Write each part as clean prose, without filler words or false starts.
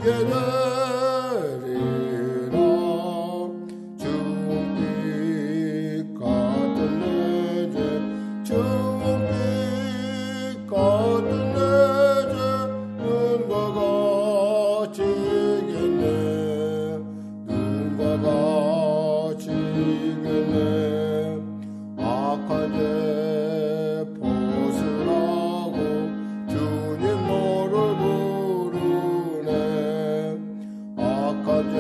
되리라. 주홍빛 같은 내 죄 주홍빛 같은 내 죄 눈과 같이겠네. 눈과 같이겠네. 악한 죄 벗으라고 주님 너를 부르네. 악한 죄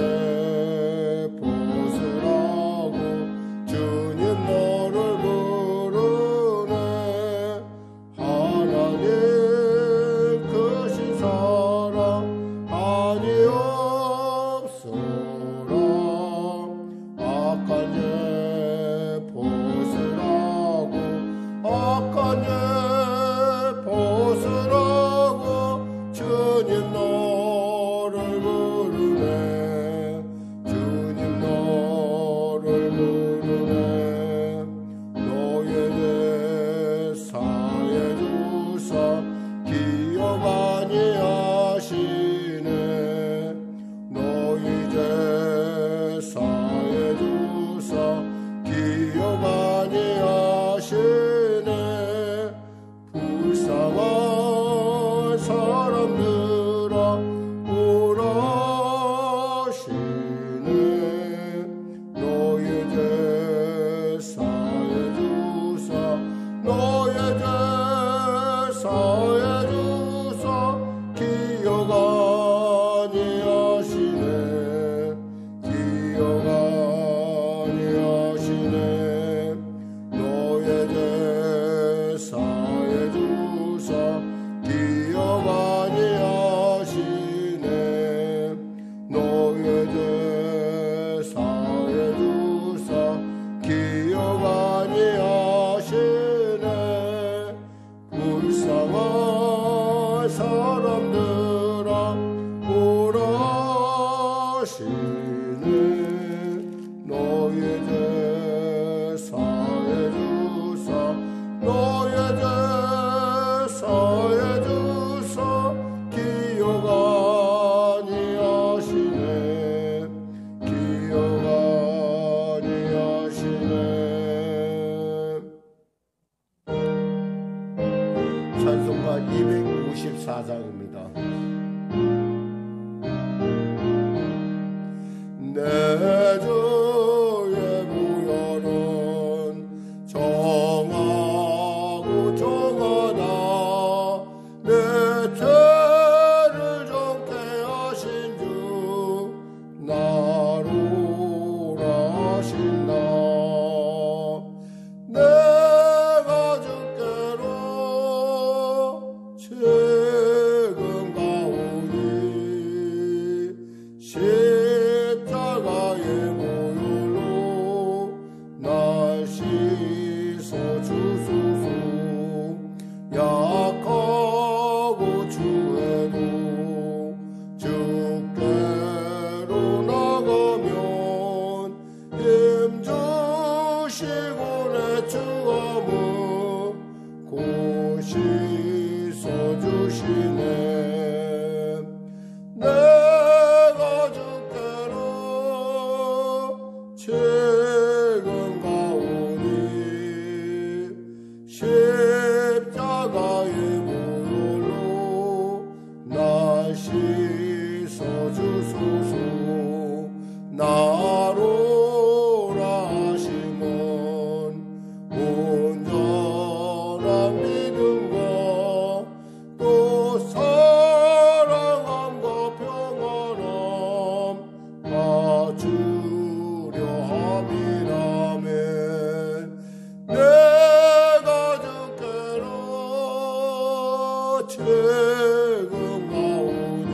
벗으라고 주님 너를 부르네. 하나님 크신 사랑 아니옵소라. 악한 죄 벗으라고 악한 죄 벗으라고 주님 너를 부르네. 주님 너를 부르네. 너의 죄 사해 주사 기억 아니하시네. 너희 죄 사해 주사 기억 아니하시네. 불쌍한 사람들아 오라시네. 너의 죄 사해 주사 너의 죄 사해 주사 기억 아니하시네. 기억 아니하시네. 너의 죄 사해 주사 기억 아니하시네. 너의 죄 사해 주사 기억 아니하시네. 불쌍한 사람들아 오라시네. 너의 죄 사해 주사 너의 죄 사해 주사 기억 아니하시네. 기억 아니하시네. 찬송가 254장입니다. 내 주의 구원은 정하고 정하다. 내 죄를 정케 하신 주 나로 하신다. 내가 주께로 지금 가오니 십자가의 보혈로 날 씻어주소서. 약하고 추해도 주께로 나가면 힘주시고 내 주함은 곧 씻어주시네. 내가 주께로 지금 가오니 십자가의 보혈로 날 씻어주소서. 나로라 하심은 온전한 믿음과 또 사랑함과 평안함 가주려 함이라면. 내가 주께로 지금 가오니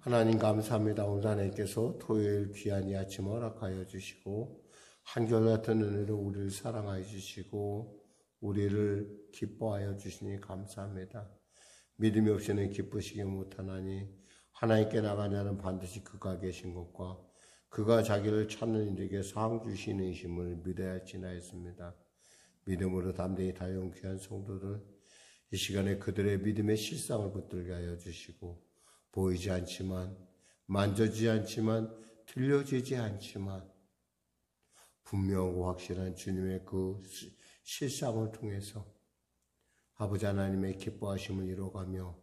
하나님 감사합니다. 오늘 하나님께서 토요일 귀한 이 아침 허락하여 주시고 한결같은 은혜로 우리를 사랑하여 주시고 우리를 기뻐하여 주시니 감사합니다. 믿음이 없이는 기쁘시기 못하나니 하나님께 나가는 자는 반드시 그가 계신 것과 그가 자기를 찾는 이들에게 상 주시는 이심을 믿어야 할지나였습니다. 믿음으로 담대히 달려온 귀한 성도들, 이 시간에 그들의 믿음의 실상을 붙들게 하여 주시고 보이지 않지만, 만져지지 않지만, 들려지지 않지만 분명하고 확실한 주님의 그 실상을 통해서 아버지 하나님의 기뻐하심을 이뤄가며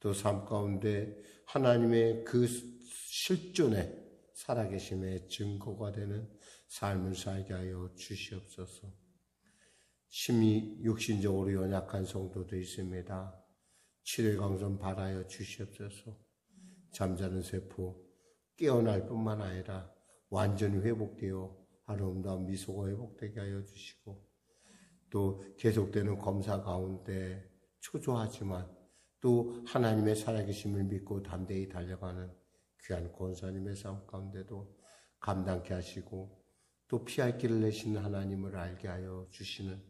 또 삶 가운데 하나님의 그 실존의 살아계심의 증거가 되는 삶을 살게 하여 주시옵소서. 심히 육신적으로 연약한 성도도 있습니다. 치료의 강선 바라여 주시옵소서. 잠자는 세포 깨어날 뿐만 아니라 완전히 회복되어 아름다운 미소가 회복되게 하여 주시고 또 계속되는 검사 가운데 초조하지만 또 하나님의 살아계심을 믿고 담대히 달려가는 귀한 권사님의 삶 가운데도 감당케 하시고 또 피할 길을 내시는 하나님을 알게 하여 주시는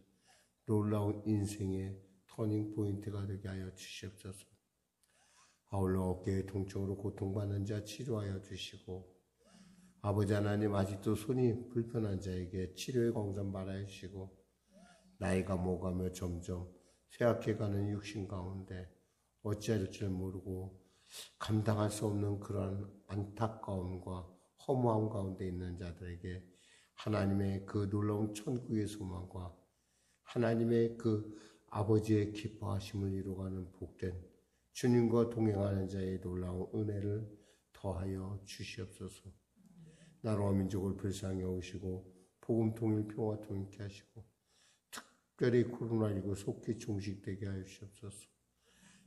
놀라운 인생의 터닝 포인트가 되게 하여 주시옵소서. 아울러 어깨의 통증으로 고통받는 자 치료하여 주시고 아버지 하나님 아직도 손이 불편한 자에게 치료의 광선 바라여 주시고 나이가 먹어가며 점점 쇠약해가는 육신 가운데 어찌할 줄 모르고 감당할 수 없는 그런 안타까움과 허무함 가운데 있는 자들에게 하나님의 그 놀라운 천국의 소망과 하나님의 그 아버지의 기뻐하심을 이루어가는 복된 주님과 동행하는 자의 놀라운 은혜를 더하여 주시옵소서. 나라와 민족을 불쌍히 여기시고 복음 통일 평화 통일케 하시고 특별히 코로나19 속히 종식되게 하여 주시옵소서.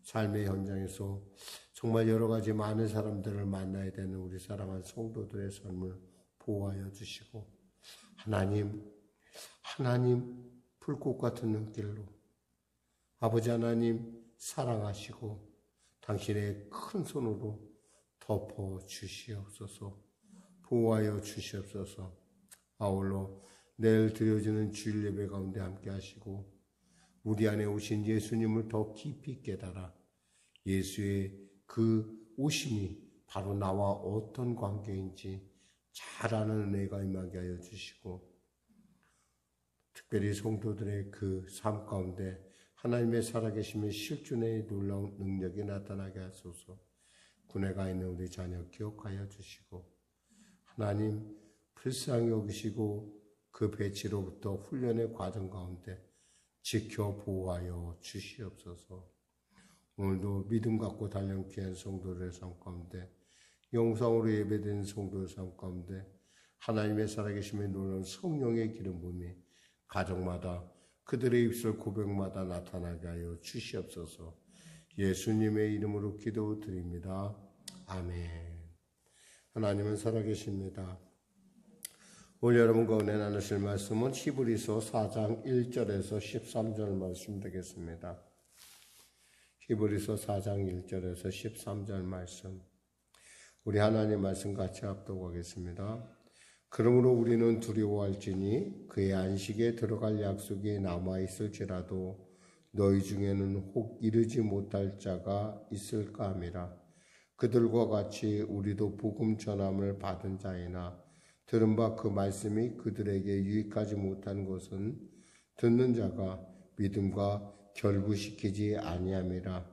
삶의 현장에서 정말 여러 가지 많은 사람들을 만나야 되는 우리 사랑하는 성도들의 삶을 보호하여 주시고 하나님 불꽃 같은 눈길로 아버지 하나님 사랑하시고 당신의 큰 손으로 덮어 주시옵소서. 보호하여 주시옵소서. 아울러 내일 드려지는 주일 예배 가운데 함께 하시고 우리 안에 오신 예수님을 더 깊이 깨달아 예수의 그 오심이 바로 나와 어떤 관계인지 잘 아는 은혜가 임하게 하여 주시고 특별히 성도들의 그 삶 가운데 하나님의 살아계심의 실존의 놀라운 능력이 나타나게 하소서. 군에 가 있는 우리 자녀 기억하여 주시고 하나님 불쌍히 여기시고 그 배치로부터 훈련의 과정 가운데 지켜 보호하여 주시옵소서. 오늘도 믿음 갖고 달려온 귀한 성도들의 삶 가운데 영상으로 예배드리는 성도의 삶 가운데 하나님의 살아계심의 놀라운 성령의 기름 부음이 가정마다 그들의 입술 고백마다 나타나게 하여 주시옵소서. 예수님의 이름으로 기도드립니다. 아멘. 하나님은 살아계십니다. 오늘 여러분과 은혜 나누실 말씀은 히브리서 4장 1절에서 13절 말씀 되겠습니다. 히브리서 4장 1절에서 13절 말씀. 우리 하나님 말씀 같이 합독하겠습니다. 그러므로 우리는 두려워할지니 그의 안식에 들어갈 약속이 남아있을지라도 너희 중에는 혹 이르지 못할 자가 있을까 함이라. 그들과 같이 우리도 복음 전함을 받은 자이나 들은 바 그 말씀이 그들에게 유익하지 못한 것은 듣는 자가 믿음과 결부시키지 아니함이라.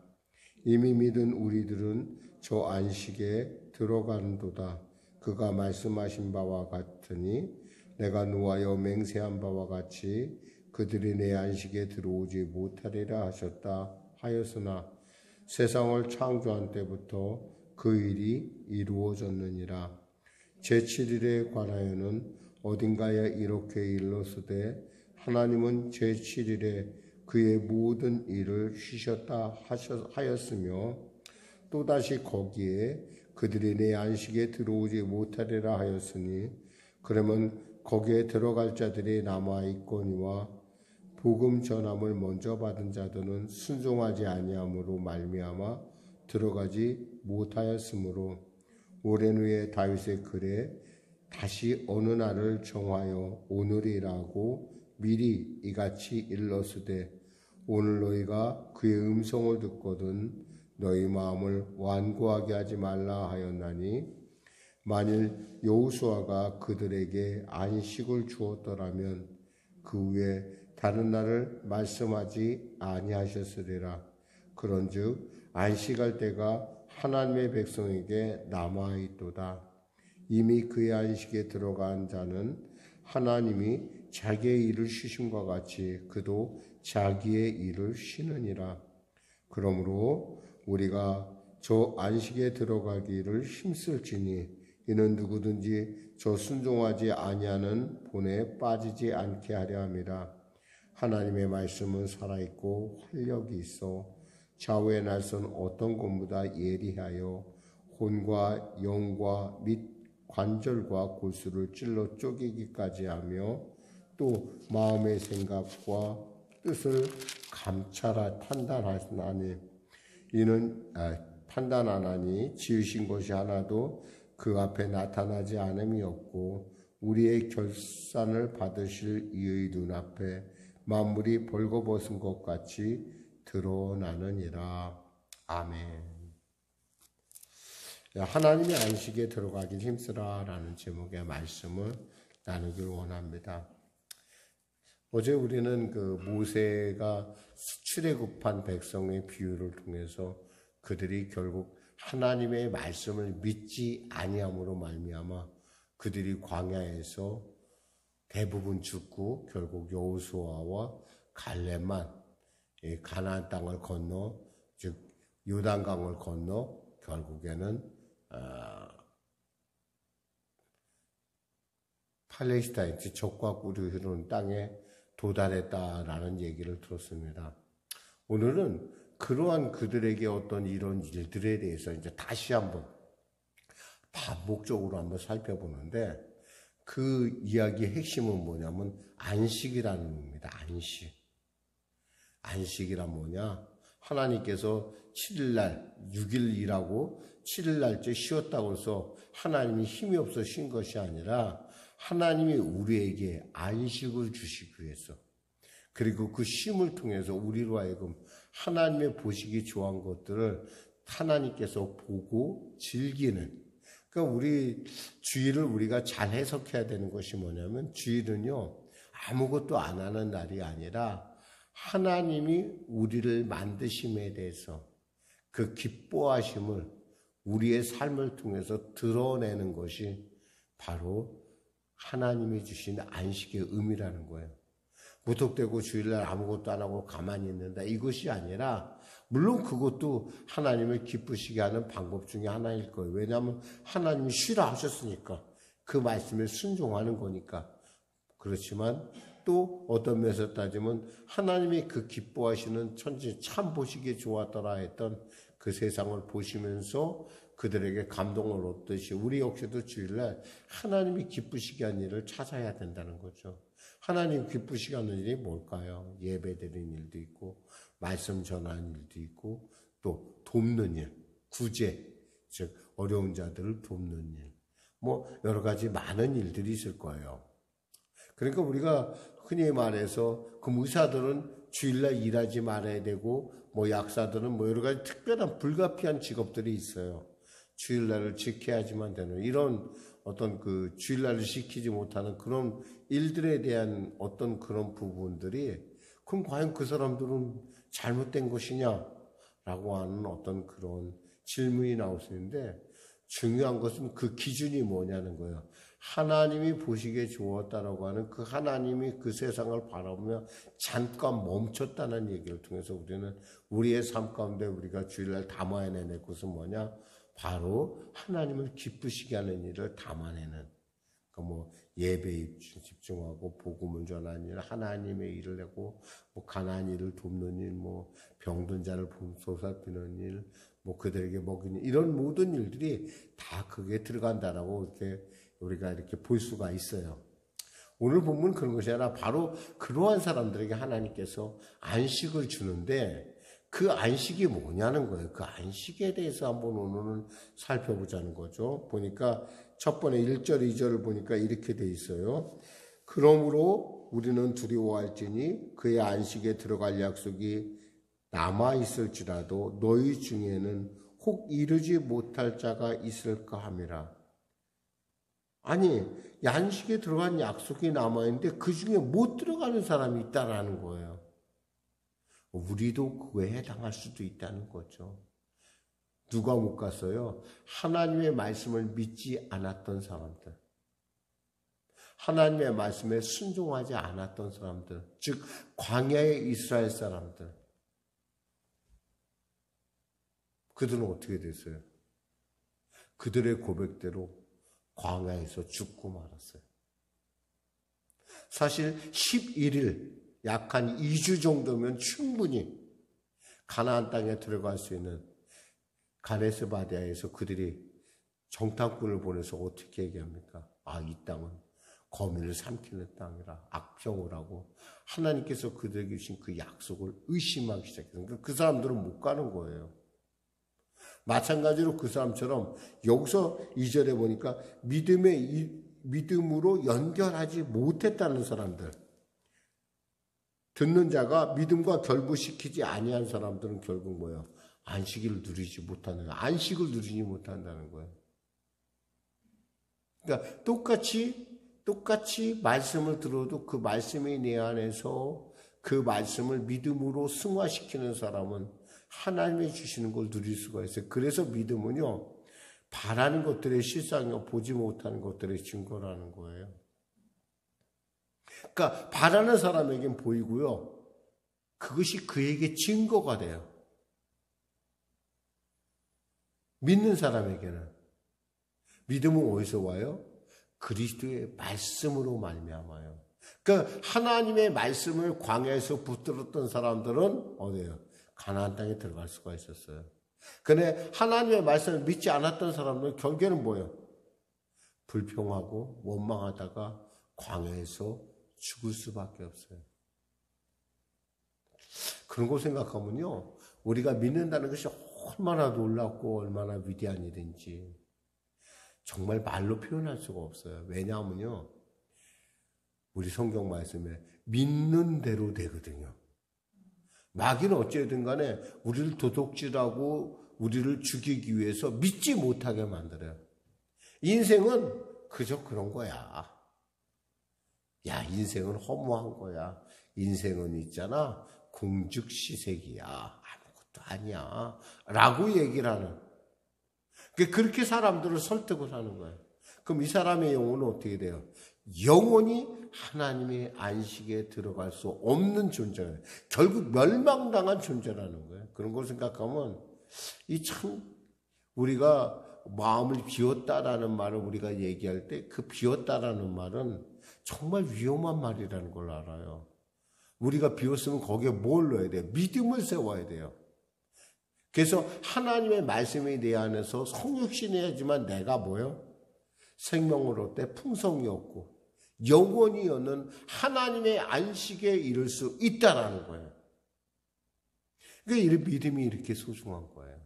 이미 믿은 우리들은 저 안식에 들어간도다. 그가 말씀하신 바와 같으니 내가 노하여 맹세한 바와 같이 그들이 내 안식에 들어오지 못하리라 하셨다 하였으나 세상을 창조한 때부터 그 일이 이루어졌느니라. 제7일에 관하여는 어딘가에 이렇게 일렀으되 하나님은 제7일에 그의 모든 일을 쉬셨다 하였으며 또다시 거기에 그들이 내 안식에 들어오지 못하리라 하였으니 그러면 거기에 들어갈 자들이 남아있거니와 복음 전함을 먼저 받은 자들은 순종하지 아니함으로 말미암아 들어가지 못하였으므로 오랜 후에 다윗의 글에 다시 어느 날을 정하여 오늘이라고 미리 이같이 일렀으되 오늘 너희가 그의 음성을 듣거든 너희 마음을 완고하게 하지 말라 하였나니 만일 여호수아가 그들에게 안식을 주었더라면 그 후에 다른 날을 말씀하지 아니하셨으리라. 그런즉 안식할 때가 하나님의 백성에게 남아있도다. 이미 그의 안식에 들어간 자는 하나님이 자기의 일을 쉬심과 같이 그도 자기의 일을 쉬느니라. 그러므로 우리가 저 안식에 들어가기를 힘쓸지니 이는 누구든지 저 순종하지 아니하는 본에 빠지지 않게 하려 함이라. 하나님의 말씀은 살아있고 활력이 있어 좌우에 날선 어떤 것보다 예리하여 혼과 영과 및 관절과 골수를 찔러 쪼개기까지 하며 또 마음의 생각과 뜻을 감찰하 판단하나니 이는 판단하나니 지으신 것이 하나도 그 앞에 나타나지 않음이 없고 우리의 결산을 받으실 이의 눈앞에 만물이 벌거벗은 것 같이 드러나느니라. 아멘. 하나님의 안식에 들어가길 힘쓰라라는 제목의 말씀을 나누길 원합니다. 어제 우리는 그 모세가 출애굽한 백성의 비유를 통해서 그들이 결국 하나님의 말씀을 믿지 아니함으로 말미암아 그들이 광야에서 대부분 죽고 결국 여호수아와 갈렙만 가나안 땅을 건너 즉 요단강을 건너 결국에는 팔레스타인 즉 적과 꿀이 흐르는 땅에 도달했다라는 얘기를 들었습니다. 오늘은 그러한 그들에게 어떤 이런 일들에 대해서 이제 다시 한번 반복적으로 한번 살펴보는데 그 이야기의 핵심은 뭐냐면 안식이라는 겁니다. 안식. 안식이란 뭐냐? 하나님께서 7일날 6일 일하고 7일날째 쉬었다고 해서 하나님이 힘이 없어 쉰 것이 아니라 하나님이 우리에게 안식을 주시기 위해서 그리고 그 쉼을 통해서 우리로 하여금 하나님의 보시기 좋아한 것들을 하나님께서 보고 즐기는 그러니까 우리 주일을 우리가 잘 해석해야 되는 것이 뭐냐면 주일은요 아무것도 안 하는 날이 아니라 하나님이 우리를 만드심에 대해서 그 기뻐하심을 우리의 삶을 통해서 드러내는 것이 바로 하나님이 주신 안식의 의미라는 거예요. 무턱대고 주일날 아무것도 안 하고 가만히 있는다. 이것이 아니라 물론 그것도 하나님을 기쁘시게 하는 방법 중에 하나일 거예요. 왜냐하면 하나님이 쉬라 하셨으니까 그 말씀에 순종하는 거니까. 그렇지만 또 어떤 면에서 따지면 하나님이 그 기뻐하시는 천지 참 보시기에 좋았더라 했던 그 세상을 보시면서 그들에게 감동을 얻듯이 우리 역시도 주일날 하나님이 기쁘시게 하는 일을 찾아야 된다는 거죠. 하나님 기쁘시게 하는 일이 뭘까요? 예배 드리는 일도 있고 말씀 전하는 일도 있고 또 돕는 일, 구제, 즉 어려운 자들을 돕는 일, 뭐 여러 가지 많은 일들이 있을 거예요. 그러니까 우리가 흔히 말해서 그 의사들은 주일날 일하지 말아야 되고 뭐 약사들은 뭐 여러 가지 특별한 불가피한 직업들이 있어요. 주일날을 지켜야지만 되는 이런 어떤 그 주일날을 지키지 못하는 그런 일들에 대한 어떤 그런 부분들이 그럼 과연 그 사람들은 잘못된 것이냐라고 하는 어떤 그런 질문이 나올 수 있는데 중요한 것은 그 기준이 뭐냐는 거예요. 하나님이 보시기에 좋았다라고 하는 그 하나님이 그 세상을 바라보며 잠깐 멈췄다는 얘기를 통해서 우리는 우리의 삶 가운데 우리가 주일날 담아내야 될 것은 뭐냐? 바로 하나님을 기쁘시게 하는 일을 담아내는 그러니까 뭐 예배에 집중하고 복음을 전하는 일, 하나님의 일을 하고 뭐 가난한 일을 돕는 일, 뭐 병든 자를 보살피는 일, 뭐 그들에게 먹이는 이런 모든 일들이 다 그게 들어간다라고 이렇게 우리가 이렇게 볼 수가 있어요. 오늘 본문 그런 것이 아니라 바로 그러한 사람들에게 하나님께서 안식을 주는데 그 안식이 뭐냐는 거예요. 그 안식에 대해서 한번 오늘은 살펴보자는 거죠. 보니까 첫 번에 1절, 2절을 보니까 이렇게 돼 있어요. 그러므로 우리는 두려워할지니 그의 안식에 들어갈 약속이 남아있을지라도 너희 중에는 혹 이루지 못할 자가 있을까 함이라. 아니, 안식에 들어간 약속이 남아있는데 그 중에 못 들어가는 사람이 있다라는 거예요. 우리도 그거에 해당할 수도 있다는 거죠. 누가 못 갔어요? 하나님의 말씀을 믿지 않았던 사람들. 하나님의 말씀에 순종하지 않았던 사람들. 즉 광야의 이스라엘 사람들. 그들은 어떻게 됐어요? 그들의 고백대로 광야에서 죽고 말았어요. 사실 11일 약 한 2주 정도면 충분히 가나안 땅에 들어갈 수 있는 가데스 바네아에서 그들이 정탐꾼을 보내서 어떻게 얘기합니까? 이 땅은 거민을 삼키는 땅이라 악평을 하고 하나님께서 그들에게 주신 그 약속을 의심하기 시작했어요. 그 사람들은 못 가는 거예요. 마찬가지로 그 사람처럼 여기서 2절에 보니까 믿음으로 연결하지 못했다는 사람들. 듣는 자가 믿음과 결부시키지 아니한 사람들은 결국 뭐예요? 안식을 누리지 못하는 거예요. 안식을 누리지 못한다는 거예요. 그러니까 똑같이 말씀을 들어도 그 말씀이 내 안에서 그 말씀을 믿음으로 승화시키는 사람은 하나님이 주시는 걸 누릴 수가 있어요. 그래서 믿음은요, 바라는 것들의 실상이요, 보지 못하는 것들의 증거라는 거예요. 그러니까 바라는 사람에겐 보이고요. 그것이 그에게 증거가 돼요. 믿는 사람에게는. 믿음은 어디서 와요? 그리스도의 말씀으로 말미암아요. 그러니까 하나님의 말씀을 광야에서 붙들었던 사람들은 어디예요? 가나안 땅에 들어갈 수가 있었어요. 그런데 하나님의 말씀을 믿지 않았던 사람들은 결국에는 뭐예요? 불평하고 원망하다가 광야에서 죽을 수밖에 없어요. 그런 거 생각하면요, 우리가 믿는다는 것이 얼마나 놀랍고 얼마나 위대한 일인지 정말 말로 표현할 수가 없어요. 왜냐하면요, 우리 성경 말씀에 믿는 대로 되거든요. 마귀는 어찌든 간에 우리를 도둑질하고 우리를 죽이기 위해서 믿지 못하게 만들어요. 인생은 그저 그런 거야. 야, 인생은 허무한 거야. 인생은 있잖아, 공즉시색이야. 아무것도 아니야. 라고 얘기를 하는. 그렇게 사람들을 설득을 하는 거예요. 그럼 이 사람의 영혼은 어떻게 돼요? 영원히 하나님의 안식에 들어갈 수 없는 존재예요. 결국 멸망당한 존재라는 거예요. 그런 걸 생각하면 우리가 마음을 비웠다라는 말을 우리가 얘기할 때 그 비웠다라는 말은 정말 위험한 말이라는 걸 알아요. 우리가 비웠으면 거기에 뭘 넣어야 돼요? 믿음을 세워야 돼요. 그래서 하나님의 말씀이 내 안에서 성육신해야지만 내가 뭐요? 생명을 얻되 풍성이 없고 영원히 얻는 하나님의 안식에 이를 수 있다라는 거예요. 그러니까 이 믿음이 이렇게 소중한 거예요.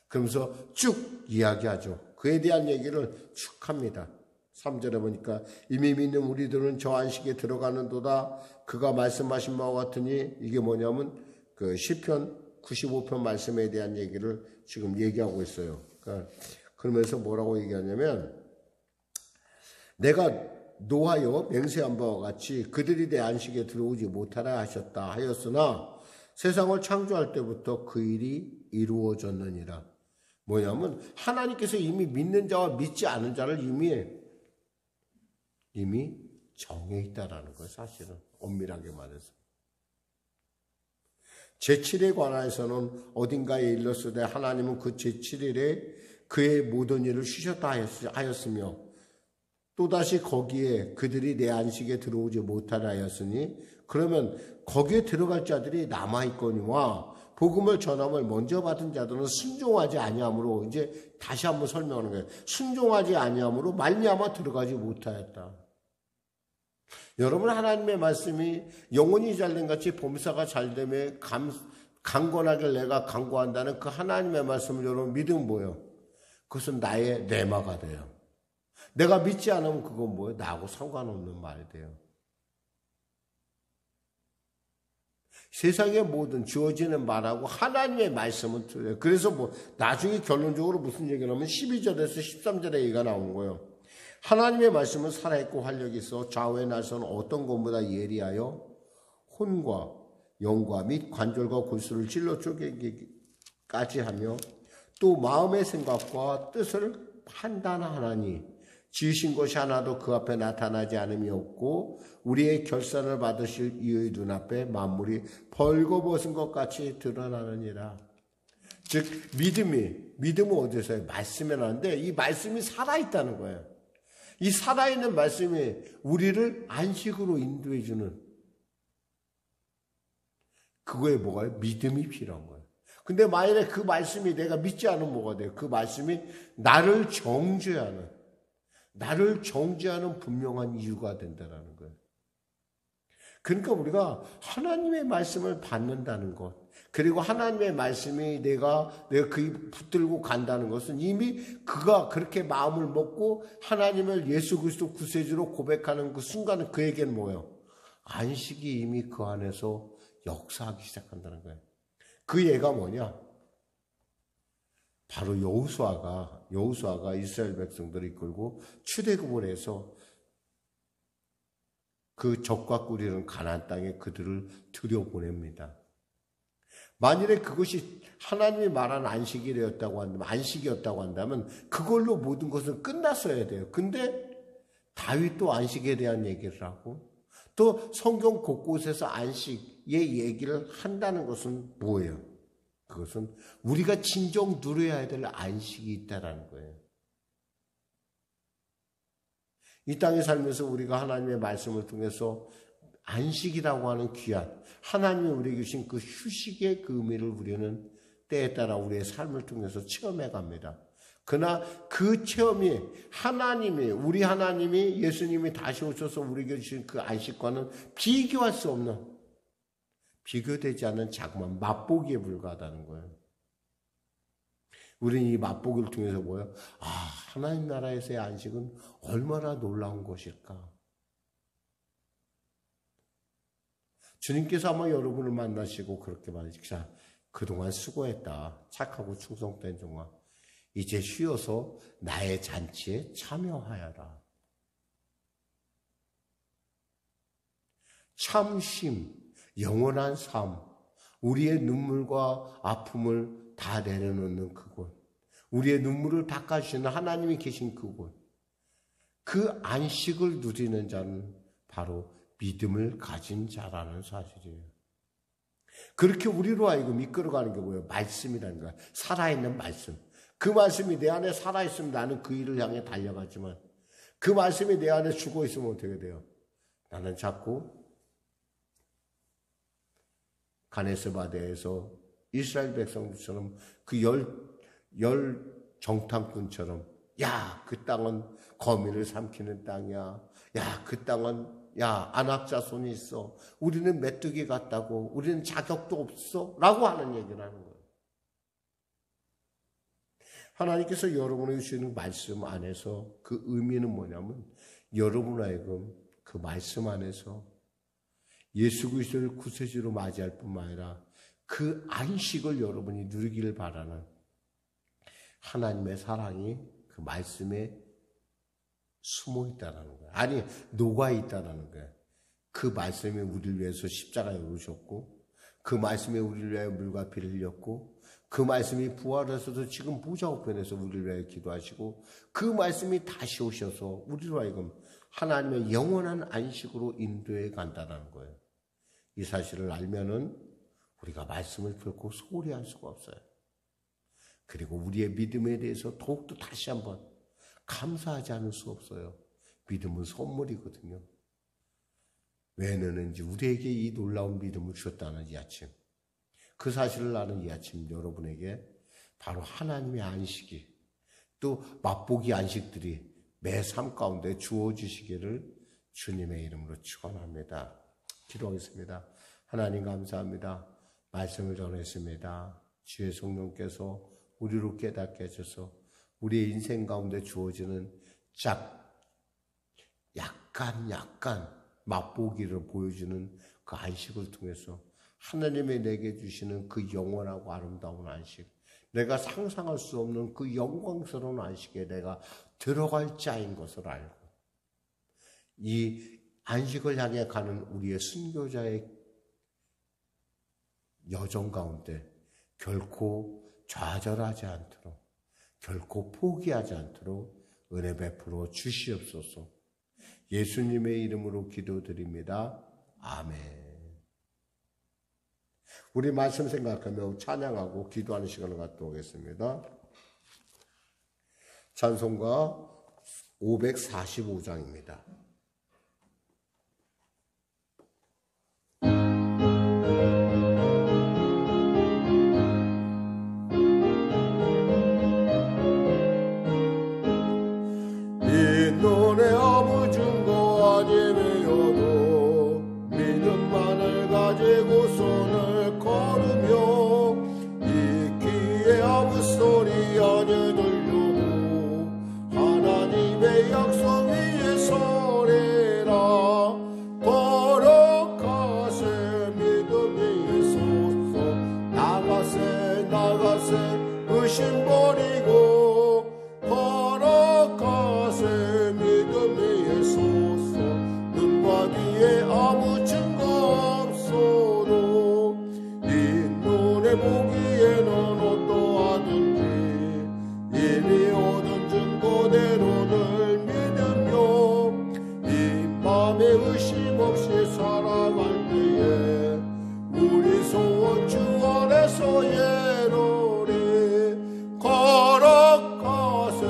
그러면서 쭉 이야기하죠. 그에 대한 얘기를 쭉 합니다. 3절에 보니까 이미 믿는 우리들은 저 안식에 들어가는도다. 그가 말씀하신 바와 같으니 이게 뭐냐면 그 시편 95편 말씀에 대한 얘기를 지금 얘기하고 있어요. 그러니까 그러면서 뭐라고 얘기하냐면 내가 노하여 맹세한 바와 같이 그들이 내 안식에 들어오지 못하라 하셨다 하였으나 세상을 창조할 때부터 그 일이 이루어졌느니라. 뭐냐면 하나님께서 이미 믿는 자와 믿지 않은 자를 이미 정해 있다라는 거예요. 사실은 엄밀하게 말해서. 제7일에 관하여서는 어딘가에 일렀으되 하나님은 그 제7일에 그의 모든 일을 쉬셨다 하였으며 또다시 거기에 그들이 내 안식에 들어오지 못하라 하였으니 그러면 거기에 들어갈 자들이 남아있거니와 복음을 전함을 먼저 받은 자들은 순종하지 아니함으로 이제 다시 한번 설명하는 거예요. 순종하지 아니함으로 말미암아 들어가지 못하였다. 여러분 하나님의 말씀이 영혼이 잘된 같이 범사가 잘됨에 강권하길 내가 강구한다는 그 하나님의 말씀을 여러분 믿으면 뭐예요? 그것은 나의 레마가 돼요. 내가 믿지 않으면 그건 뭐예요? 나하고 상관없는 말이 돼요. 세상의 모든 주어지는 말하고 하나님의 말씀은 틀려요. 그래서 나중에 결론적으로 무슨 얘기를 하면 12절에서 13절에 얘기가 나오는 거예요. 하나님의 말씀은 살아있고 활력이 있어 좌우에 나서는 어떤 것보다 예리하여 혼과 영과 및 관절과 골수를 찔러 쪼개기까지 하며 또 마음의 생각과 뜻을 판단하나니 지으신 것이 하나도 그 앞에 나타나지 않음이 없고 우리의 결산을 받으실 이의 눈앞에 만물이 벌거벗은 것 같이 드러나느니라. 즉 믿음은 어디서요? 말씀에 나는데 이 말씀이 살아있다는 거예요. 이 살아있는 말씀이 우리를 안식으로 인도해 주는 그거에 뭐가요? 믿음이 필요한 거예요. 근데 만약에 그 말씀이 내가 믿지 않으면 뭐가 돼요? 그 말씀이 나를 정죄하는 분명한 이유가 된다는 거예요. 그러니까 우리가 하나님의 말씀을 받는다는 것, 그리고 하나님의 말씀이 내가 그 붙들고 간다는 것은 이미 그가 그렇게 마음을 먹고 하나님을 예수 그리스도 구세주로 고백하는 그 순간은 그에게는 뭐예요? 안식이 이미 그 안에서 역사하기 시작한다는 거예요. 그 예가 뭐냐? 바로 여호수아가 이스라엘 백성들을 이끌고 출애굽을 해서 그 적과 꿀이는 가나안 땅에 그들을 들여보냅니다. 만일에 그것이 하나님이 말한 안식이었다고 한다면 그걸로 모든 것은 끝났어야 돼요. 근데 다윗도 안식에 대한 얘기를 하고 또 성경 곳곳에서 안식의 얘기를 한다는 것은 뭐예요? 그것은 우리가 진정 누려야 될 안식이 있다는 거예요. 이 땅에 살면서 우리가 하나님의 말씀을 통해서 안식이라고 하는 귀한 하나님이 우리에게 주신 그 휴식의 그 의미를 우리는 때에 따라 우리의 삶을 통해서 체험해 갑니다. 그러나 그 체험이 우리 하나님이 예수님이 다시 오셔서 우리에게 주신 그 안식과는 비교할 수 없는 비교되지 않는 자그마한 맛보기에 불과하다는 거예요. 우리는 이 맛보기를 통해서 뭐예요? 하나님 나라에서의 안식은 얼마나 놀라운 것일까? 주님께서 아마 여러분을 만나시고 그렇게 말하시죠. 그동안 수고했다. 착하고 충성된 종아. 이제 쉬어서 나의 잔치에 참여하여라. 참심, 영원한 삶, 우리의 눈물과 아픔을 다 내려놓는 그곳, 우리의 눈물을 닦아주시는 하나님이 계신 그곳, 그 안식을 누리는 자는 바로 믿음을 가진 자라는 사실이에요. 그렇게 우리로 하여금 이끌어가는 게 뭐예요? 말씀이라는 거야. 살아있는 말씀. 그 말씀이 내 안에 살아있으면 나는 그 일을 향해 달려가지만 그 말씀이 내 안에 죽어있으면 어떻게 돼요? 나는 자꾸 가네스 바다에서 이스라엘 백성들처럼 그 열 정탐꾼처럼 그 땅은 거미를 삼키는 땅이야. 그 땅은 안악자손이 있어. 우리는 메뚜기 같다고. 우리는 자격도 없어. 라고 하는 얘기를 하는 거예요. 하나님께서 여러분에게 주시는 말씀 안에서 그 의미는 뭐냐면 여러분 하여금 그 말씀 안에서 예수 그리스도를 구세주로 맞이할 뿐만 아니라 그 안식을 여러분이 누리기를 바라는 하나님의 사랑이 그 말씀에 숨어 있다는 거예요. 아니, 녹아 있다는 거예요. 그 말씀이 우리를 위해서 십자가에 오르셨고 그 말씀이 우리를 위하여 물과 피를 흘렸고 그 말씀이 부활해서도 지금 보좌 우편에서 우리를 위하여 기도하시고 그 말씀이 다시 오셔서 우리로 하여금 하나님의 영원한 안식으로 인도해 간다는 거예요. 이 사실을 알면은 우리가 말씀을 결코 소홀히 할 수가 없어요. 그리고 우리의 믿음에 대해서 더욱더 다시 한번 감사하지 않을 수 없어요. 믿음은 선물이거든요. 왜 내는지 우리에게 이 놀라운 믿음을 주셨다는 이 아침, 그 사실을 아는 이 아침 여러분에게 바로 하나님의 안식이 또 맛보기 안식들이 매 삶 가운데 주어지시기를 주님의 이름으로 축원합니다. 기도하겠습니다. 하나님 감사합니다. 말씀을 전했습니다. 주의 성령께서 우리로 깨닫게 해줘서 우리의 인생 가운데 주어지는 약간 맛보기를 보여주는 그 안식을 통해서 하나님이 내게 주시는 그 영원하고 아름다운 안식, 내가 상상할 수 없는 그 영광스러운 안식에 내가 들어갈 자인 것을 알고 이 안식을 향해 가는 우리의 순교자의 여정 가운데 결코 좌절하지 않도록, 결코 포기하지 않도록 은혜 베풀어 주시옵소서. 예수님의 이름으로 기도드립니다. 아멘. 우리 말씀 생각하며 찬양하고 기도하는 시간을 갖도록 하겠습니다. 찬송가 545장입니다. 이 눈에 아무 증거 아니매여도 믿음만을 가지고 손을 걸으며 이 귀에 아무 소리 아니 들려도 하나님의 약속 위에 서리라. 걸어가세 믿음 위에 서서 나가세 의심 버리고 걸어가세 믿음 위에 서서 눈과 귀에 아무 증거 없어도 이 눈에 보기에는 어떠하든지 이미 얻은 증거대로를 믿으며 이 맘에 의심 없이 살아갈 때에 우리 소원 주 안에서 예로리. 걸어가세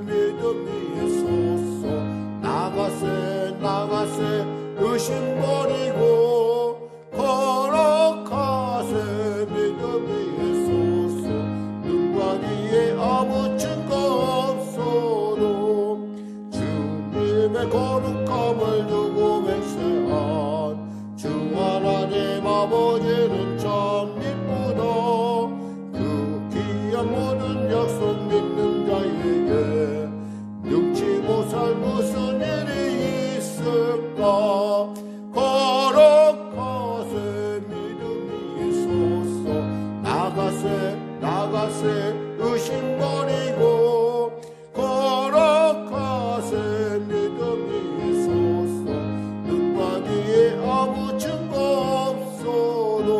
믿음 위에 서서 나가세 의심 버리고 걸어가세 믿음 위에 서서 눈과 귀에 아무 증거 없어도 주님의 거룩함을 두고 맹세한 주 하나님 아버지는 참 이쁘다. 그 귀한 모든 약속 믿는 자에게 능치 못할 무슨 일이 있을까. 걸어가세 믿음 위에 서서 나가세 의심 버리고 걸어가세 믿음 위에 서서 눈과 귀에 아무 증거 없어도.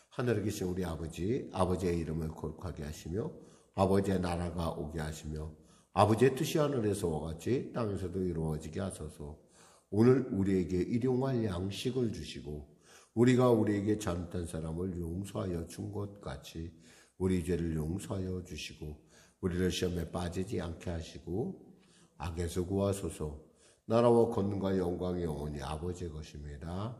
하늘에 계신 우리 아버지의 이름을 거룩하게 하시며 아버지의 나라가 오게 하시며 아버지의 뜻이 하늘에서와 같이 땅에서도 이루어지게 하소서. 오늘 우리에게 일용할 양식을 주시고 우리가 우리에게 잘못한 사람을 용서하여 준 것 같이 우리 죄를 용서하여 주시고 우리를 시험에 빠지지 않게 하시고 악에서 구하소서. 나라와 권능과 영광이 영원히 아버지의 것입니다.